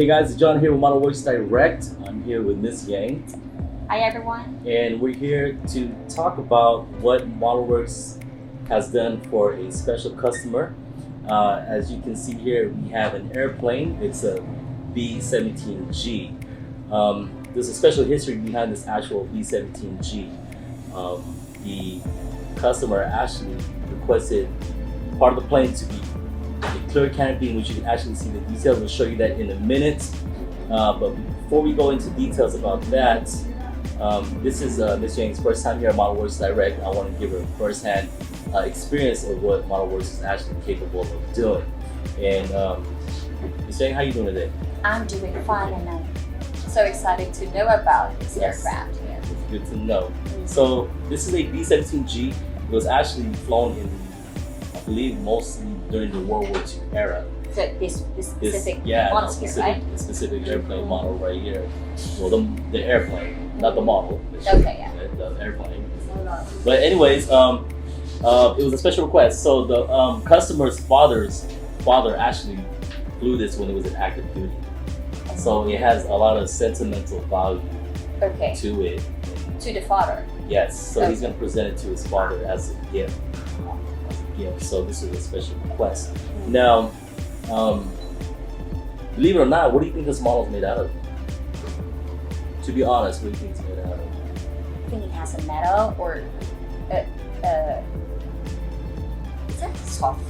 Hey guys, it's John here with Modelworks Direct. I'm here with Miss Yang. Hi everyone. And we're here to talk about what Modelworks has done for a special customer. As you can see here, we have an airplane. It's a B-17G. There's a special history behind this actual B-17G. The customer actually requested part of the plane to be a clear canopy in which you can actually see the details. We'll show you that in a minute. But before we go into details about that, this is Ms. Yang's first time here at Modelworks Direct. I want to give her a first-hand experience of what Modelworks is actually capable of doing. And Ms. Yang, how are you doing today? I'm doing fine and I'm so excited to know about this aircraft. Yeah. It's good to know. So this is a B-17G. It was actually flown in, I believe, mostly during the World War II era. So this specific model here, right? The specific airplane model right here. Well, the airplane, not the model. Okay, yeah. The airplane. But anyways, it was a special request. So the customer's father actually flew this when it was in active duty. So it has a lot of sentimental value to it. To the father? Yes. So he's going to present it to his father as a gift. So this is a special request. Now, believe it or not, what do you think this model is made out of? To be honest, what do you think it's made out of? I think it has a metal or is that soft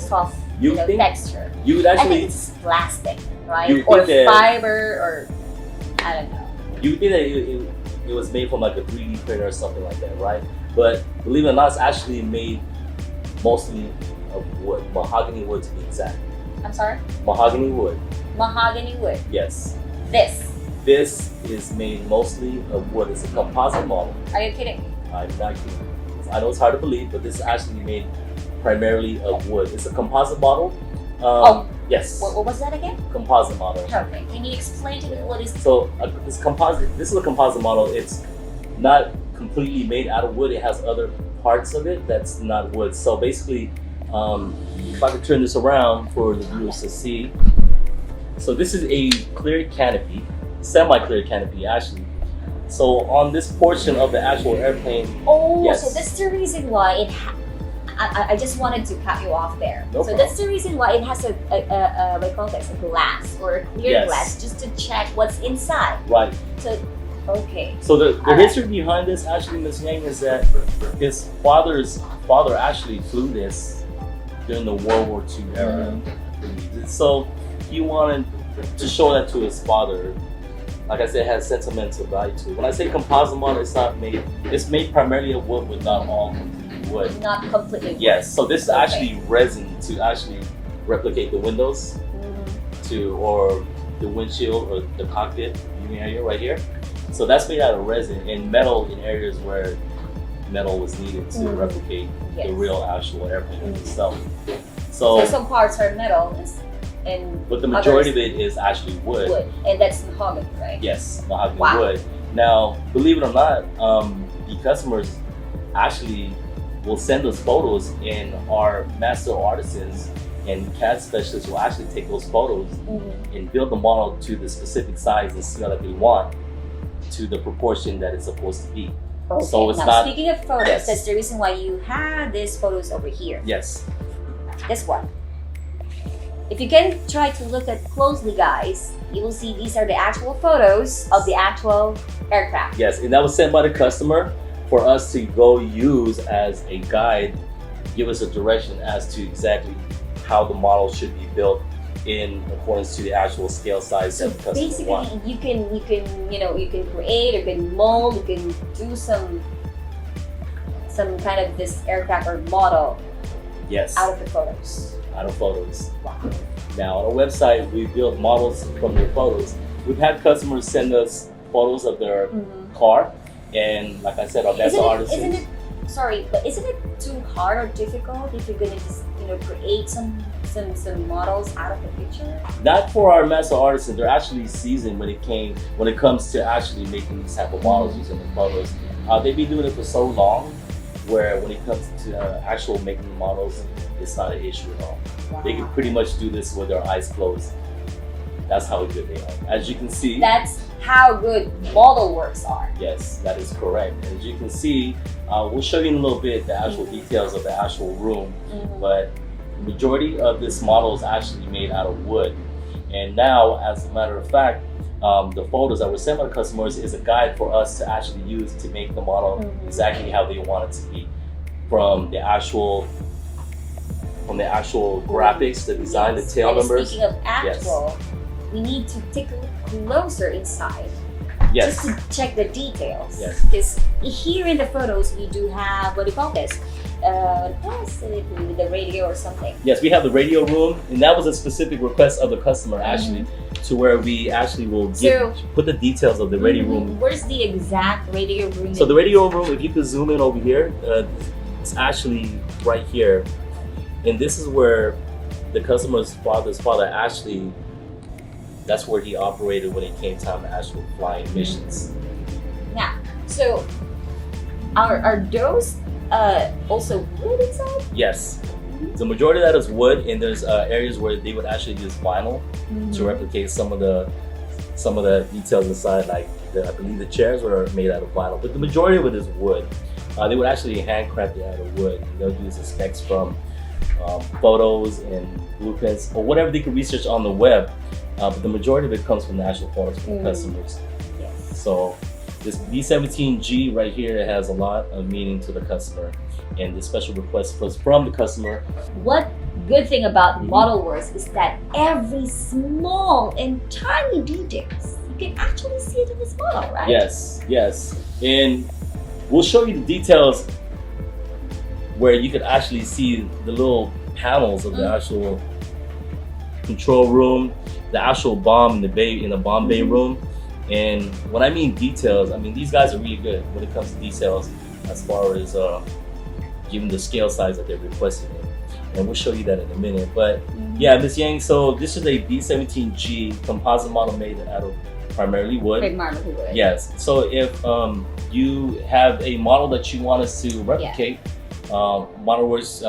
texture? You would actually. I think it's plastic, right? Or fiber, or I don't know. You would think that it was made from like a 3D printer or something like that, right? But believe it or not, it's actually made mostly of wood, mahogany wood to be exact. I'm sorry? Mahogany wood. Mahogany wood. Yes. This is made mostly of wood. It's a composite model. Are you kidding? I'm not kidding. I know it's hard to believe, but this is actually made primarily of wood. It's a composite model. Yes. What was that again? Composite model. Okay. Can you explain to me what is? So this is a composite model. It's not completely made out of wood. It has other parts of it that's not wood. So basically, if I could turn this around for the viewers to see. So this is a clear canopy, semi-clear canopy actually. So on this portion of the actual airplane. Oh, yes. So that's the reason why it. I just wanted to cut you off there. No so problem. That's the reason why it has what do you call this, a glass or a clear glass, just to check what's inside. Right. So, okay. So the history behind this actually, Ms. Yang, is that his father's father actually flew this during the World War II era. So he wanted to show that to his father. Like I said, it has sentimental value to it. When I say composite model, it's made primarily of wood, but not all completely wood. Not completely wood. Yes, so this is actually resin to actually replicate the windows or the windshield or the cockpit viewing area right here. So that's made out of resin and metal in areas where metal was needed to replicate the real actual airplane itself. So some parts are metal but the majority of it is actually wood. And that's mahogany, right? Yes, mahogany wood. Now, believe it or not, the customers actually will send us photos, and our master artisans and CAD specialists will actually take those photos and build the model to the specific size and scale that they want, to the proportion that it's supposed to be. Okay. So it's now, speaking of photos, that's the reason why you have these photos over here. Yes. This one. If you can try to look at closely, guys, you will see these are the actual photos of the actual aircraft. Yes, and that was sent by the customer for us to go use as a guide, give us a direction as to exactly how the model should be built in accordance to the actual scale size that the customer wants. Basically, you can create, you can mold, you can do some kind of this aircraft or model. Yes. Out of the photos. Out of photos. Wow. Now on our website, we build models from their photos. We've had customers send us photos of their car, and like I said, our master artisans. Isn't it too hard or difficult if you're gonna just create some models out of the picture? Not for our master artisans. They're actually seasoned when it comes to actually making these type of models using the photos. They've been doing it for so long, where when it comes to actual making models, it's not an issue at all. Wow. They can pretty much do this with their eyes closed. That's how good they are. As you can see, That's how good Modelworks are. yes, that is correct. As you can see, we'll show you in a little bit the actual details of the actual room, but the majority of this model is actually made out of wood. And now, as a matter of fact, the photos that were sent by the customers is a guide for us to actually use to make the model exactly how they want it to be, from the actual graphics, the design, the tail And numbers. speaking of actual, we need to take a look closer inside. Yes. Just to check the details. Yes. Because here in the photos, we do have, what do you call this? With the radio or something. Yes, we have the radio room, and that was a specific request of the customer actually, to where we actually will put the details of the radio room. Where's the exact radio room? So the radio room, if you could zoom in over here, it's actually right here, and this is where the customer's father's father actually, that's where he operated when it came time to actual flying missions. Now, so are those also wood inside? Yes. The majority of that is wood, and there's areas where they would actually use vinyl to replicate some of the details inside. Like I believe the chairs were made out of vinyl, but the majority of it is wood. They would actually handcraft it out of wood, and they'll use the specs from photos and blueprints or whatever they could research on the web. But the majority of it comes from the actual photos from the customers. Yes. So this B-17G right here has a lot of meaning to the customer, and the special request was from the customer. What good thing about Modelworks is that every small and tiny details, you can actually see it in this model, right? Yes, yes. And we'll show you the details where you could actually see the little panels of the actual control room, the actual bomb in the bomb bay room. And when I mean details, I mean these guys are really good when it comes to details as far as giving the scale size that they're requesting. And we'll show you that in a minute. But yeah, Ms. Yang, so this is a B-17G composite model made out of primarily wood. Primarily wood. Yes. So if you have a model that you want us to replicate, Modelworks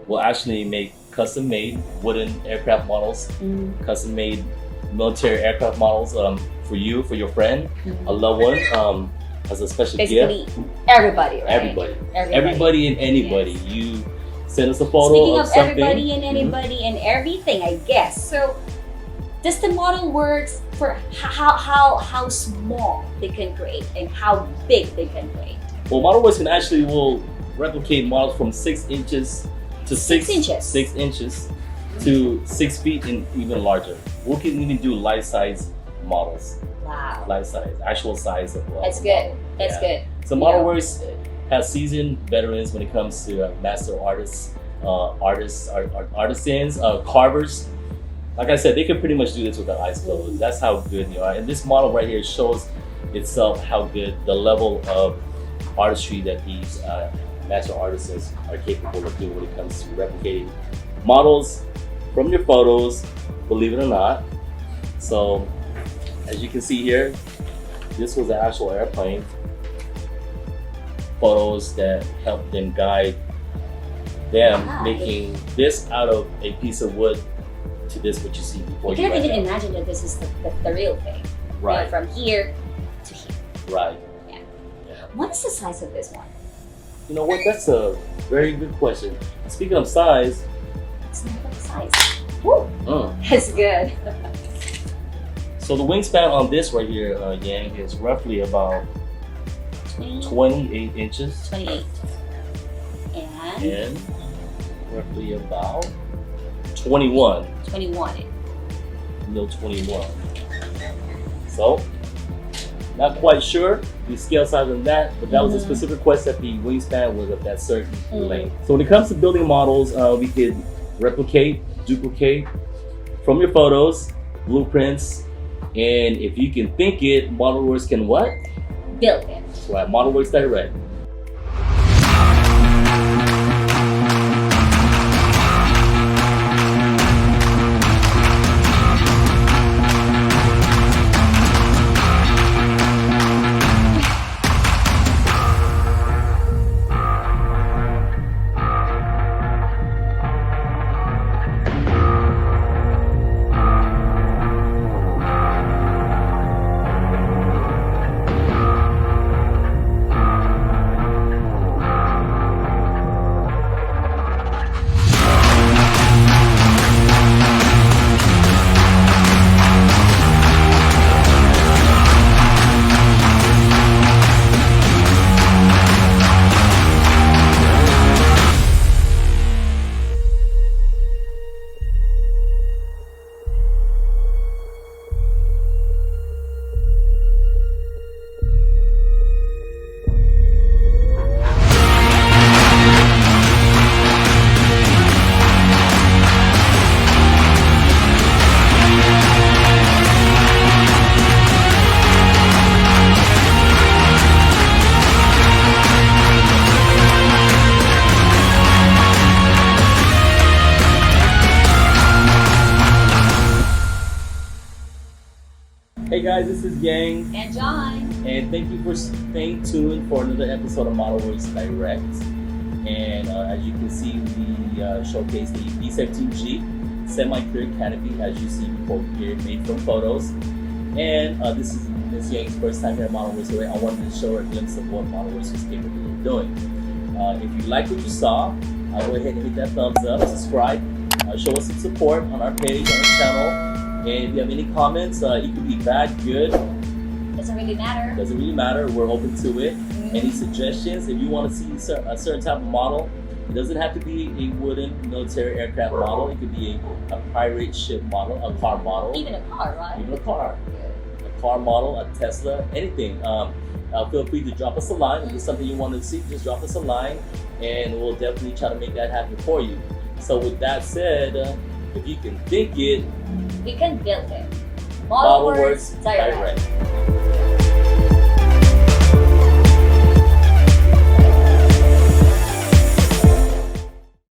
will actually make custom-made wooden aircraft models, custom-made military aircraft models for you, for your friend, a loved one, as a special Basically, gift. everybody, right? Everybody and anybody. Yes. You send us a photo Speaking of something. everybody and anybody and everything, I guess. So, does the Modelworks for how small they can create and how big they can create? Well, Modelworks can actually will replicate models from 6 inches to 6 inches. 6 inches to 6 feet and even larger. We can even do life-size models. Wow. Life-size, actual size of That's good. That's good. So Modelworks has seasoned veterans when it comes to master artists, artisans, carvers. Like I said, they can pretty much do this with their eyes closed. That's how good they are. And this model right here shows itself how good the level of artistry that these master artisans are capable of doing when it comes to replicating models from your photos, believe it or not. So as you can see here, this was the actual airplane. Photos that helped them guide them making this out of a piece of wood to this what you see before you. I can't even imagine that this is the real thing. Right. You know, from here to here. Right. Yeah. What is the size of this one? You know what? That's a very good question. Speaking of size, It's not the size. Woo! That's good. So the wingspan on this right here, Yang, is roughly about 28 inches. 28. And roughly about 21. 21. No, 21. So, not quite sure the scale size on that, but that was a specific request that the wingspan was of that certain length. So when it comes to building models, we could replicate, duplicate from your photos, blueprints, and if you can think it, Modelworks can what? Build it. Right, Modelworks Direct. Hey guys, this is Yang, And John. and thank you for staying tuned for another episode of Modelworks Direct. And as you can see, we showcase the B-17G semi-clear canopy, as you see before here, made from photos. And this is Ms. Yang's first time here at Modelworks, so I wanted to show her a glimpse of what Modelworks is capable of doing. If you like what you saw, go ahead and hit that thumbs up, subscribe, show us some support on our page, on our channel. And if you have any comments, it could be bad, good. Doesn't really matter. Doesn't really matter. We're open to it. Any suggestions? If you want to see a certain type of model, it doesn't have to be a wooden military aircraft model. It could be a pirate ship model, a car model. Even a car, right? Even a car. A car model, a Tesla, anything. Feel free to drop us a line. If there's something you want to see, just drop us a line, and we'll definitely try to make that happen for you. So with that said, if you can think it, We can build it. Modelworks Direct. Direct.